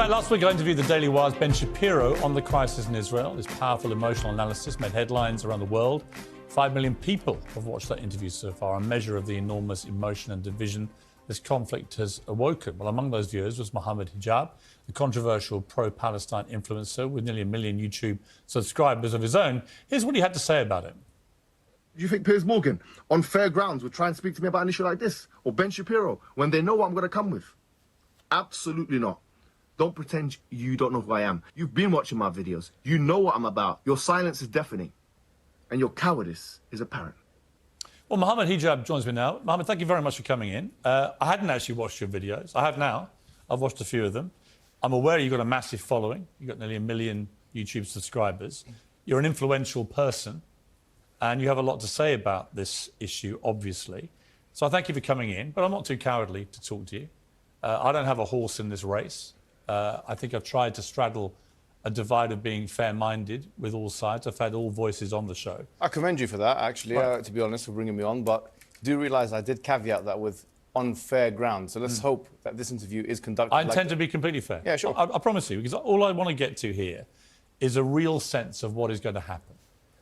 Welcome back. Last week I interviewed the Daily Wire's Ben Shapiro on the crisis in Israel. His powerful emotional analysis made headlines around the world. 5 million people have watched that interview so far, a measure of the enormous emotion and division this conflict has awoken. Well, among those viewers was Mohammed Hijab, the controversial pro-Palestine influencer with nearly 1 million YouTube subscribers of his own. Here's what he had to say about it. Do you think Piers Morgan, on fair grounds, would try and speak to me about an issue like this? Or Ben Shapiro, when they know what I'm going to come with? Absolutely not. Don't pretend you don't know who I am. You've been watching my videos. You know what I'm about. Your silence is deafening. And your cowardice is apparent. Well, Mohammed Hijab joins me now. Mohammed, thank you very much for coming in. I hadn't actually watched your videos. I have now. I've watched a few of them. I'm aware you've got a massive following. You've got nearly 1 million YouTube subscribers. You're an influential person, and you have a lot to say about this issue, obviously. So I thank you for coming in, but I'm not too cowardly to talk to you. I don't have a horse in this race. I think I've tried to straddle a divide of being fair-minded with all sides. I've had all voices on the show. I commend you for that, actually, Right. to be honest, for bringing me on. But do realise I did caveat that with on fair ground. So let's hope that this interview is conducted I intend to be completely fair. Yeah, sure. I promise you, because all I want to get to here is a real sense of what is going to happen.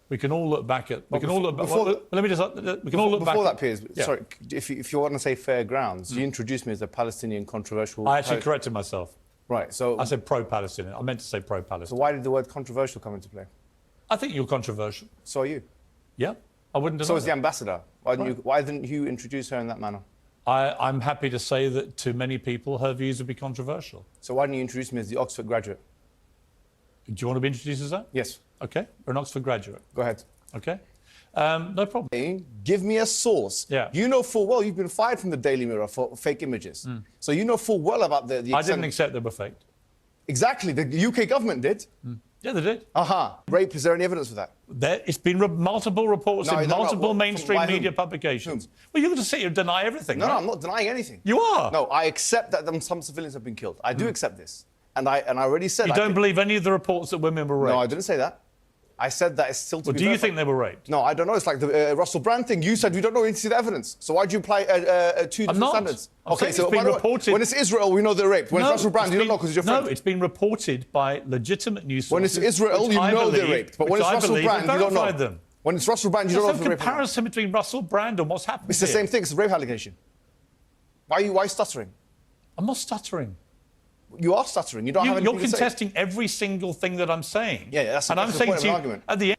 We can all look back at... We can all look back... Let me just... We can all look back... Before that, Piers, Yeah. sorry, if you want to say fair grounds, you introduced me as a Palestinian controversial... I actually corrected myself. Right, so... I said pro-Palestinian. I meant to say So pro-Palestinian. why did the word controversial come into play? I think you're controversial. So are you. Yeah, I wouldn't deny So is the that. ambassador. Why didn't you introduce her in that manner? I'm happy to say that to many people, her views would be controversial. So why didn't you introduce me as the Oxford graduate? Do you want to be introduced as that? Yes. OK. You're an Oxford graduate. Go ahead. OK. No problem. Give me a source. Yeah. You know full well you've been fired from the Daily Mirror for fake images. So you know full well about the I didn't accept they were faked. Exactly. The UK government did. Yeah, they did. Rape, is there any evidence for that? It's been multiple reports in multiple mainstream media publications. Well, you're going to sit here and deny everything, No, right? no, I'm not denying anything. You are? No, I accept that some civilians have been killed. I do accept this. And I already said... You don't believe any of the reports that women were raped? No, I didn't say that. I said that it's still to be Do you verified. think they were raped? No, I don't know. It's like the Russell Brand thing. You said we don't know any evidence. So why do you apply two different not. standards? I'm saying it's been by the way, reported- when it's Israel, we know they're raped. When it's Russell Brand, you don't know because you're friend. No, it's been reported by legitimate news sources. When it's Israel, you know they're raped. But when it's Russell Brand, you don't know. Them. When it's Russell Brand, you don't know if There's they're no raped. comparison between Russell Brand and what's happened It's the same thing. It's a rape allegation. Why are you stuttering? I'm not stuttering. You are stuttering. You don't have anything You're to say. contesting every single thing that I'm saying. Yeah, that's and I'm the saying point of to an you, argument. at the end